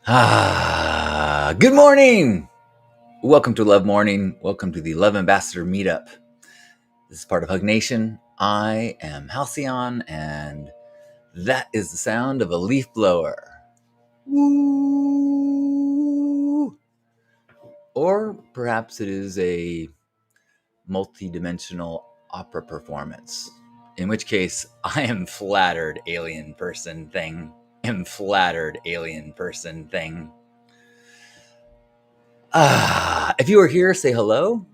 Good morning. Welcome to Love Morning. Welcome to the Love Ambassador Meetup. This is part of Hug Nation. I am Halcyon, and that is the sound of a leaf blower. Woo! Or perhaps it is a multi-dimensional opera performance. In which case, I am flattered, alien person thing. If you are here, say hello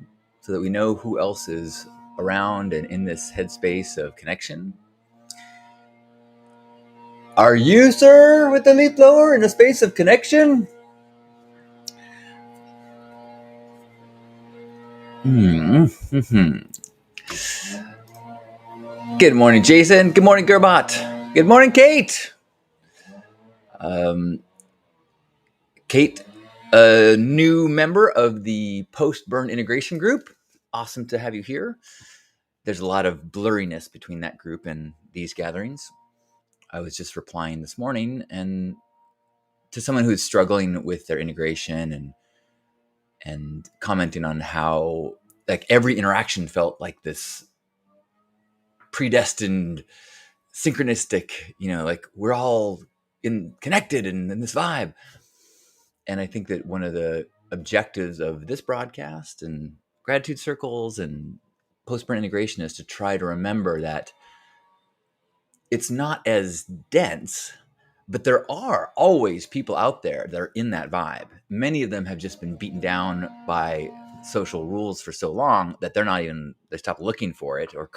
so that we know who else is around and in this headspace of connection. Are you, sir, with the leaf blower in a space of connection? Good morning, Jason. Good morning, Gerbot. Good morning, Kate. Kate, a new member of the post-burn integration group. Awesome to have you here. There's a lot of blurriness between that group and these gatherings. I was just replying this morning and to someone who's struggling with their integration and commenting on how like every interaction felt like this predestined, synchronistic, like we're all connected and in this vibe. And I think that one of the objectives of this broadcast and gratitude circles and post-burn integration is to try to remember that it's not as dense, but there are always people out there that are in that vibe. Many of them have just been beaten down by social rules for so long that they stop looking for it, or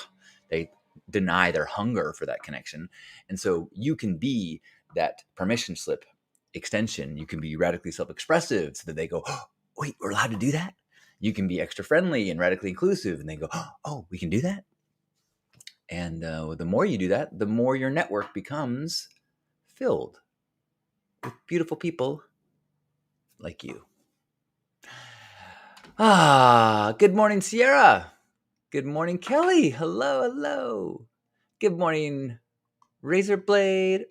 they deny their hunger for that connection. And so you can be that permission slip extension. You can be radically self-expressive so that they go, oh, wait, we're allowed to do that? You can be extra friendly and radically inclusive, and they go, oh, we can do that? And the more you do that, the more your network becomes filled with beautiful people like you. Good morning, Sierra. Good morning, Kelly. Hello. Good morning, Razorblade.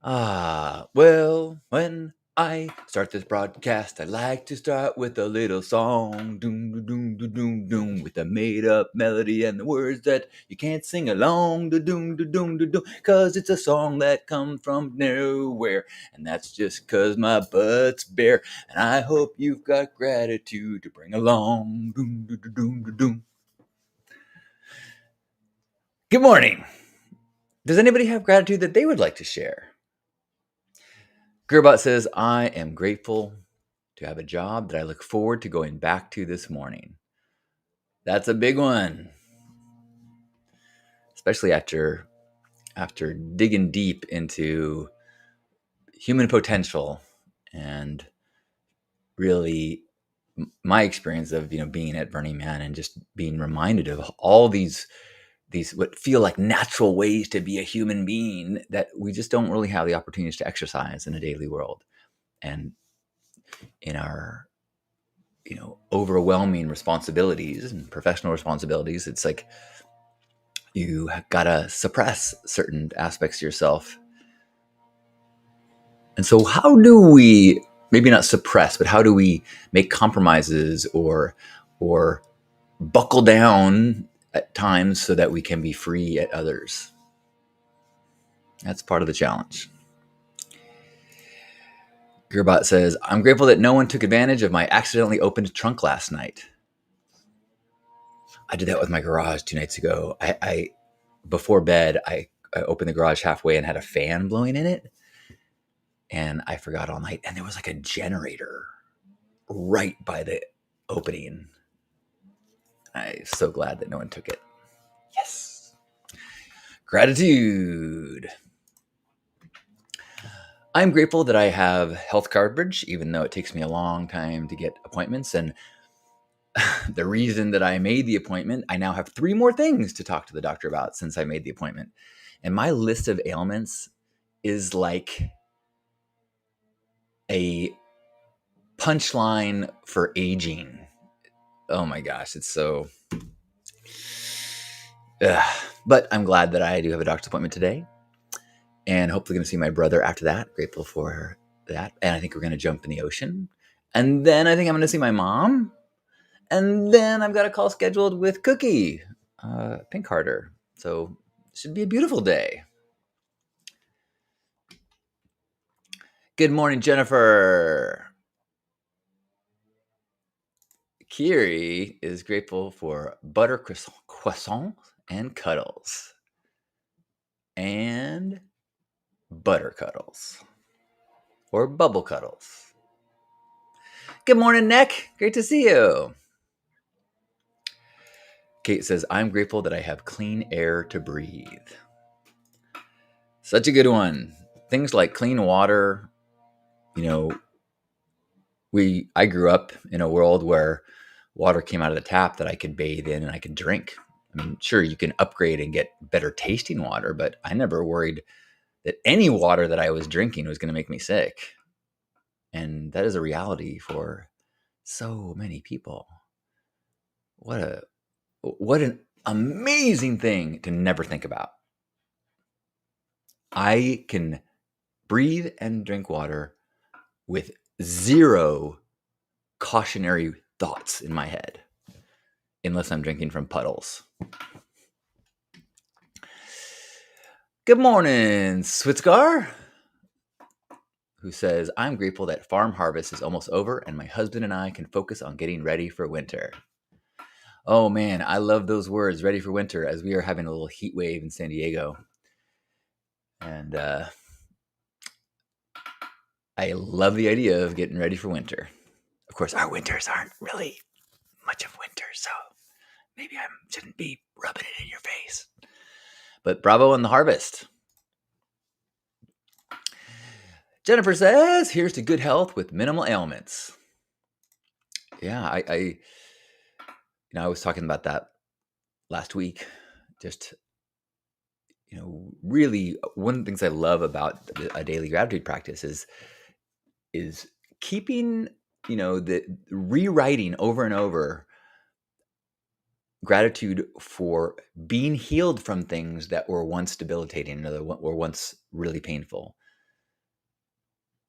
Well, when I start this broadcast, I like to start with a little song, doom, doom, doom, doom, doom, with a made-up melody and the words that you can't sing along, doom, doom, doom, doom, cause it's a song that comes from nowhere, and that's just cause my butt's bare, and I hope you've got gratitude to bring along, doom, doom, doom, doom, doom. Good morning. Does anybody have gratitude that they would like to share? Gerbot says, I am grateful to have a job that I look forward to going back to this morning. That's a big one, especially after digging deep into human potential and really my experience of being at Burning Man and just being reminded of all these what feel like natural ways to be a human being that we just don't really have the opportunities to exercise in a daily world. And in our overwhelming responsibilities and professional responsibilities, it's like you gotta suppress certain aspects of yourself. And so how do we, maybe not suppress, but how do we make compromises or buckle down at times so that we can be free at others? That's part of the challenge. Gerbot says, I'm grateful that no one took advantage of my accidentally opened trunk last night. I did that with my garage 2 nights ago. I before bed, I opened the garage halfway and had a fan blowing in it. And I forgot all night. And there was like a generator right by the opening. I'm so glad that no one took it. Yes. Gratitude. I'm grateful that I have health coverage, even though it takes me a long time to get appointments. And the reason that I made the appointment, I now have 3 more things to talk to the doctor about since I made the appointment. And my list of ailments is like a punchline for aging. Oh my gosh, it's so... But I'm glad that I do have a doctor's appointment today. and hopefully going to see my brother after that. Grateful for that. And I think we're going to jump in the ocean. And then I think I'm going to see my mom. And then I've got a call scheduled with Cookie Pinkharder. So it should be a beautiful day. Good morning, Jennifer. Kiri is grateful for butter croissants and cuddles. And butter cuddles. Or bubble cuddles. Good morning, Nick. Great to see you. Kate says, I'm grateful that I have clean air to breathe. Such a good one. Things like clean water. You know, I grew up in a world where water came out of the tap that I could bathe in and I could drink. I mean, sure, you can upgrade and get better tasting water, but I never worried that any water that I was drinking was going to make me sick. And that is a reality for so many people. What an amazing thing to never think about. I can breathe and drink water with zero cautionary thoughts in my head, unless I'm drinking from puddles. Good morning, Switzgar, who says, I'm grateful that farm harvest is almost over and my husband and I can focus on getting ready for winter. Oh man, I love those words, ready for winter, as we are having a little heat wave in San Diego. And I love the idea of getting ready for winter. Of course, our winters aren't really much of winter, so maybe I shouldn't be rubbing it in your face. But bravo on the harvest. Jennifer says, here's to good health with minimal ailments. Yeah, I was talking about that last week. Just, really one of the things I love about a daily gratitude practice is keeping, the rewriting over and over gratitude for being healed from things that were once debilitating, or once really painful.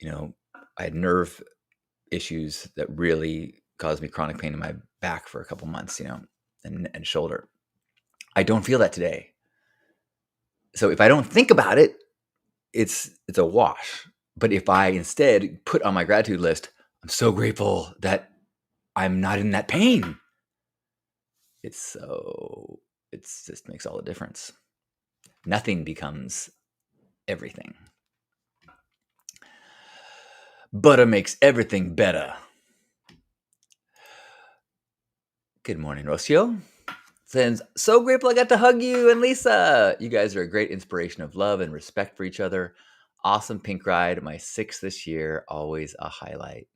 I had nerve issues that really caused me chronic pain in my back for a couple months, and shoulder. I don't feel that today. So if I don't think about it, it's a wash. But if I instead put on my gratitude list, I'm so grateful that I'm not in that pain. It just makes all the difference. Nothing becomes everything. Butter makes everything better. Good morning, Rocio. Says, so grateful I got to hug you and Lisa. You guys are a great inspiration of love and respect for each other. Awesome pink ride. My 6th this year. Always a highlight.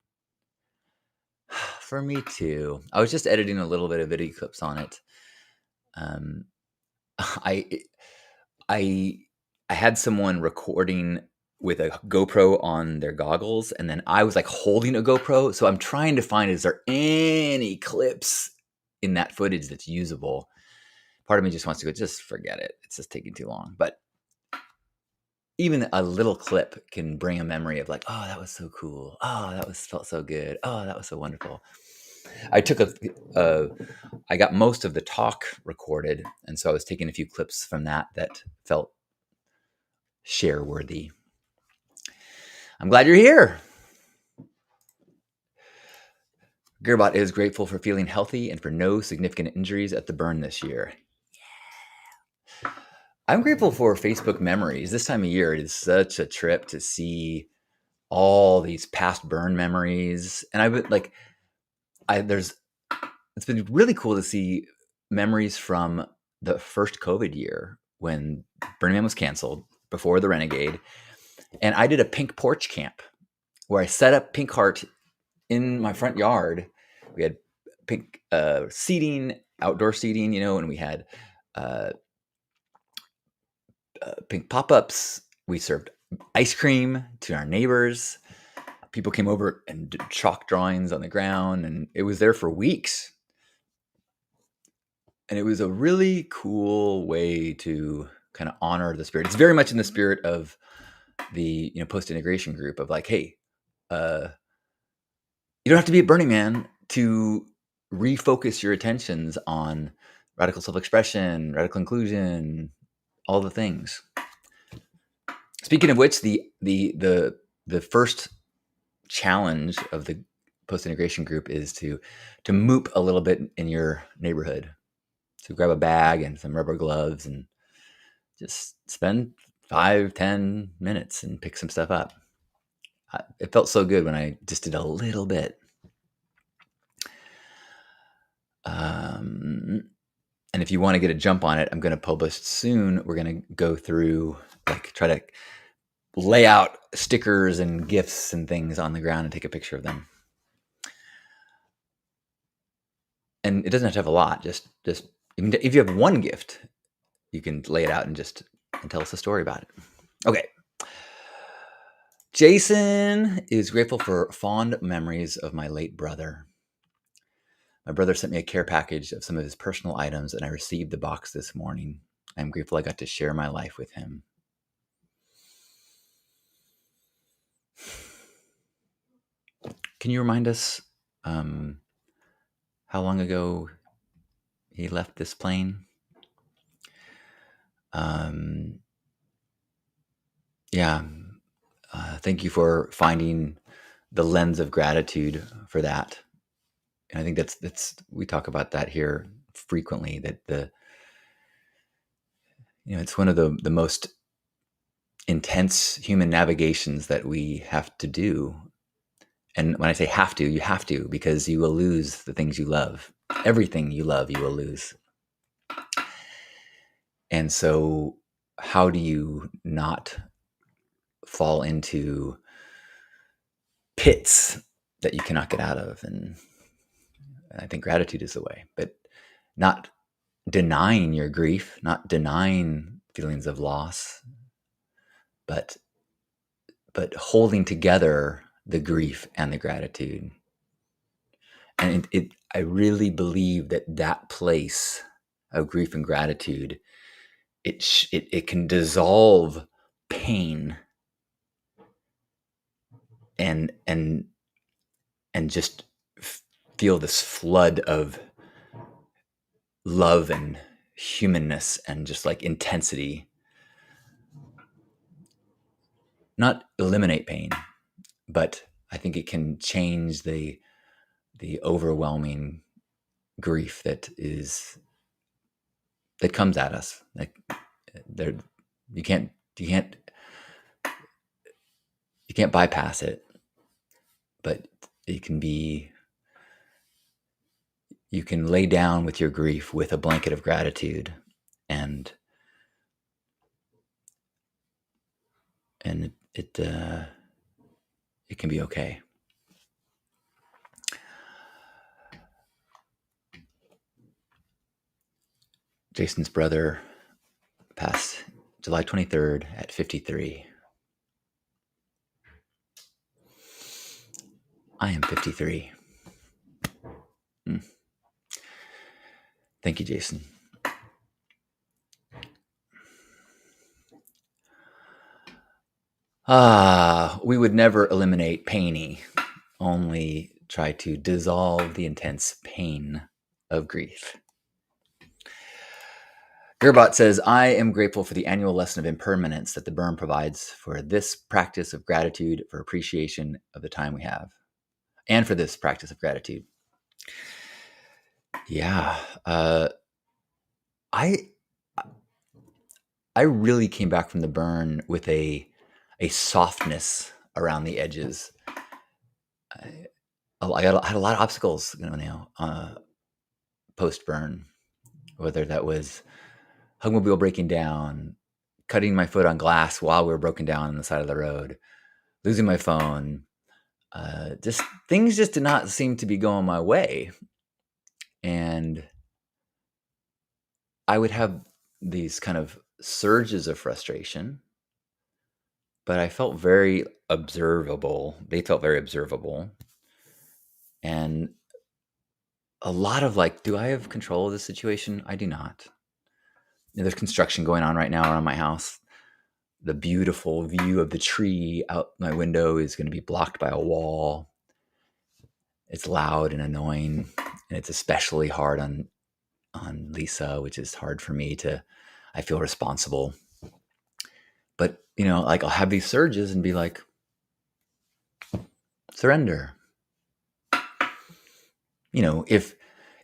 For me too. I was just editing a little bit of video clips on it. I had someone recording with a GoPro on their goggles, and then I was like holding a GoPro. So I'm trying to find, is there any clips in that footage that's usable? Part of me just wants to go, just forget it. It's just taking too long. But even a little clip can bring a memory of like, oh, that was so cool. Oh, felt so good. Oh, that was so wonderful. I got most of the talk recorded, and so I was taking a few clips from that felt share worthy. I'm glad you're here. Gerbot is grateful for feeling healthy and for no significant injuries at the burn this year. Yeah. I'm grateful for Facebook memories. This time of year, it is such a trip to see all these past burn memories. And it's been really cool to see memories from the first COVID year when Burning Man was canceled before the Renegade. And I did a pink porch camp where I set up Pink Heart in my front yard. We had pink seating, outdoor seating, and we had pink pop-ups. We served ice cream to our neighbors. People came over and did chalk drawings on the ground, and it was there for weeks. And it was a really cool way to kind of honor the spirit. It's very much in the spirit of the post-integration group of like, hey, you don't have to be at Burning Man to refocus your attentions on radical self-expression, radical inclusion, all the things. Speaking of which, the first challenge of the post-integration group is to moop a little bit in your neighborhood. So grab a bag and some rubber gloves and just spend 5-10 minutes and pick some stuff up. It felt so good when I just did a little bit. And if you want to get a jump on it, I'm going to publish soon. We're going to go through, like, try to lay out stickers and gifts and things on the ground and take a picture of them. And it doesn't have to have a lot. Just if you have one gift, you can lay it out and tell us a story about it. Okay. Jason is grateful for fond memories of my late brother. My brother sent me a care package of some of his personal items, and I received the box this morning. I'm grateful I got to share my life with him. Can you remind us how long ago he left this plane? Thank you for finding the lens of gratitude for that. And I think that's we talk about that here frequently, that it's one of the most intense human navigations that we have to do. And when I say have to, you have to, because you will lose the things you love. Everything you love, you will lose. And so how do you not fall into pits that you cannot get out of? And I think gratitude is the way, but not denying your grief, not denying feelings of loss, but holding together the grief and the gratitude. And I really believe that place of grief and gratitude, it can dissolve pain and just feel this flood of love and humanness and just like intensity. Not eliminate pain, but I think it can change the overwhelming grief that comes at us. Like you can't bypass it, but it can be. You can lay down with your grief with a blanket of gratitude, and it can be okay. Jason's brother passed July 23rd at 53. I am 53. Thank you, Jason. We would never eliminate painy, only try to dissolve the intense pain of grief. Gerbot says, I am grateful for the annual lesson of impermanence that the burn provides for this practice of gratitude, for appreciation of the time we have, and for this practice of gratitude. Yeah. I really came back from the burn with a softness around the edges. I had a lot of obstacles, post burn, whether that was Hugmobile breaking down, cutting my foot on glass while we were broken down on the side of the road, losing my phone. Just things just did not seem to be going my way. And I would have these kind of surges of frustration, but I felt very observable. They felt very observable. And a lot of like, do I have control of the situation? I do not. there's construction going on right now around my house. The beautiful view of the tree out my window is going to be blocked by a wall. It's loud and annoying, and it's especially hard on Lisa, which is hard for me to. I feel responsible, but like I'll have these surges and be like, surrender.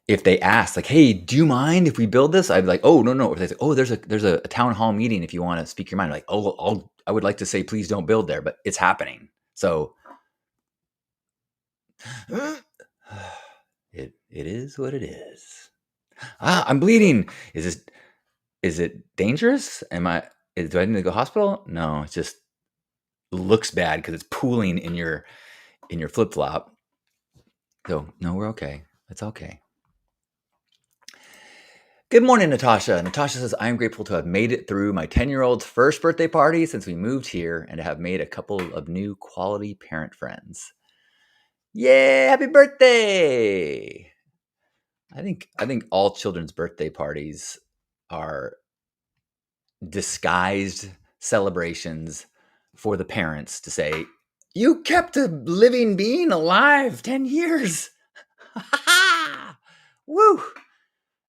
If they ask like, hey, do you mind if we build this? I'd be like, oh, no. If they say, oh, there's a town hall meeting if you want to speak your mind. I'm like, oh, I would like to say, please don't build there, but it's happening. So it is what it is. I'm bleeding. Is it dangerous? Do I need to go to the hospital? No, it just looks bad because it's pooling in your flip flop. So no, we're okay. It's okay. Good morning, Natasha. Natasha says, I am grateful to have made it through my 10-year-old's first birthday party since we moved here and to have made a couple of new quality parent friends. Yay, happy birthday! I think all children's birthday parties are disguised celebrations for the parents to say, you kept a living being alive 10 years. Woo!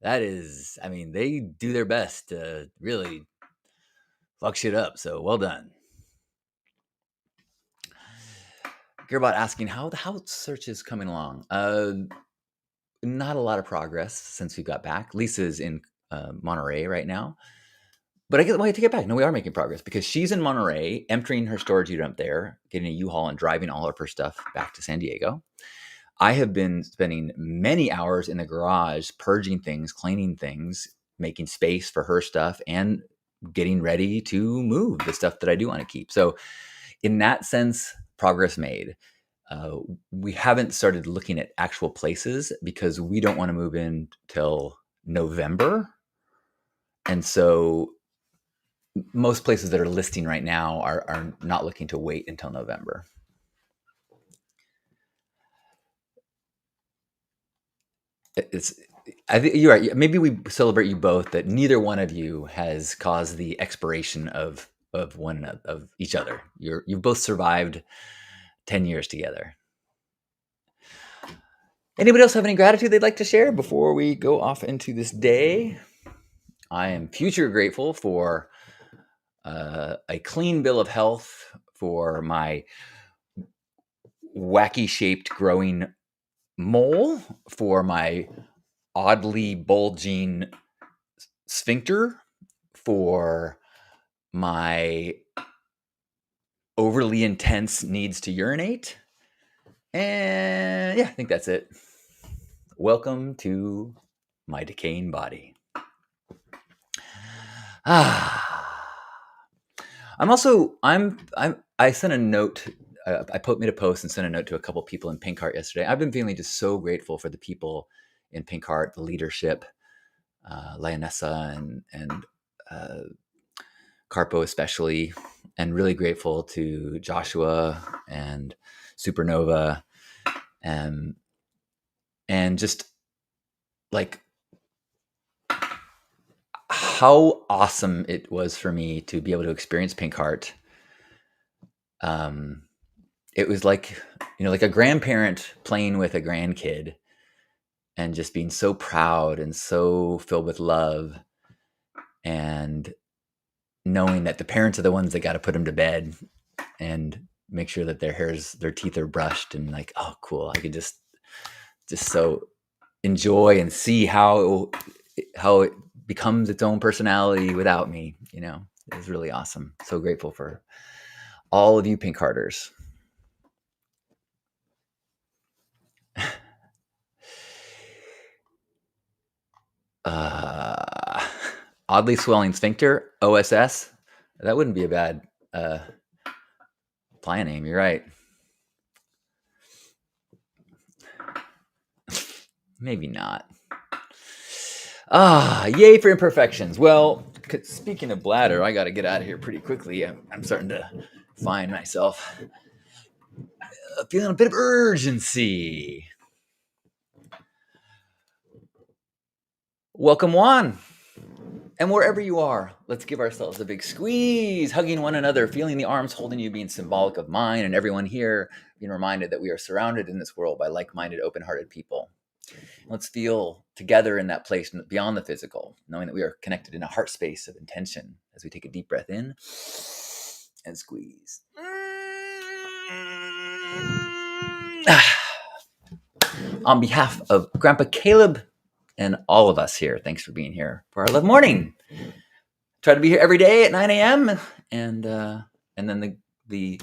That is, they do their best to really fuck shit up. So well done. Gearbot asking how the house search is coming along. Not a lot of progress since we got back. Lisa's in Monterey right now. But I take it back. No, we are making progress because she's in Monterey, emptying her storage unit up there, getting a U-Haul and driving all of her stuff back to San Diego. I have been spending many hours in the garage, purging things, cleaning things, making space for her stuff, and getting ready to move the stuff that I do want to keep. So in that sense, progress made. We haven't started looking at actual places because we don't want to move in till November. And so most places that are listing right now are not looking to wait until November. I think you're right. Maybe we celebrate you both that neither one of you has caused the expiration of each other. You've both survived 10 years together. Anybody else have any gratitude they'd like to share before we go off into this day? I am future grateful for a clean bill of health, for my wacky shaped growing mole, for my oddly bulging sphincter, for my overly intense needs to urinate. And yeah, I think that's it. Welcome to my decaying body. I sent a note. I made a post and sent a note to a couple people in Pink Heart yesterday. I've been feeling just so grateful for the people in Pink Heart, the leadership, Lionessa and Carpo especially, and really grateful to Joshua and Supernova, and just like how awesome it was for me to be able to experience Pink Heart. It was like, like a grandparent playing with a grandkid and just being so proud and so filled with love, and knowing that the parents are the ones that got to put them to bed and make sure that their teeth are brushed, and like, oh, cool. I could just so enjoy and see how it becomes its own personality without me. It was really awesome. So grateful for all of you Pink Hearters. Oddly swelling sphincter, OSS. That wouldn't be a bad client name. You're right. Maybe not. Yay for imperfections. Well, speaking of bladder, I got to get out of here pretty quickly. I'm starting to find myself feeling a bit of urgency. Welcome, Juan. And wherever you are, let's give ourselves a big squeeze, hugging one another, feeling the arms holding you being symbolic of mine, and everyone here being reminded that we are surrounded in this world by like-minded, open-hearted people. Let's feel together in that place beyond the physical, knowing that we are connected in a heart space of intention as we take a deep breath in and squeeze. On behalf of Grandpa Caleb and all of us here, thanks for being here for our Love Morning. Try to be here every day at 9 a.m. and then the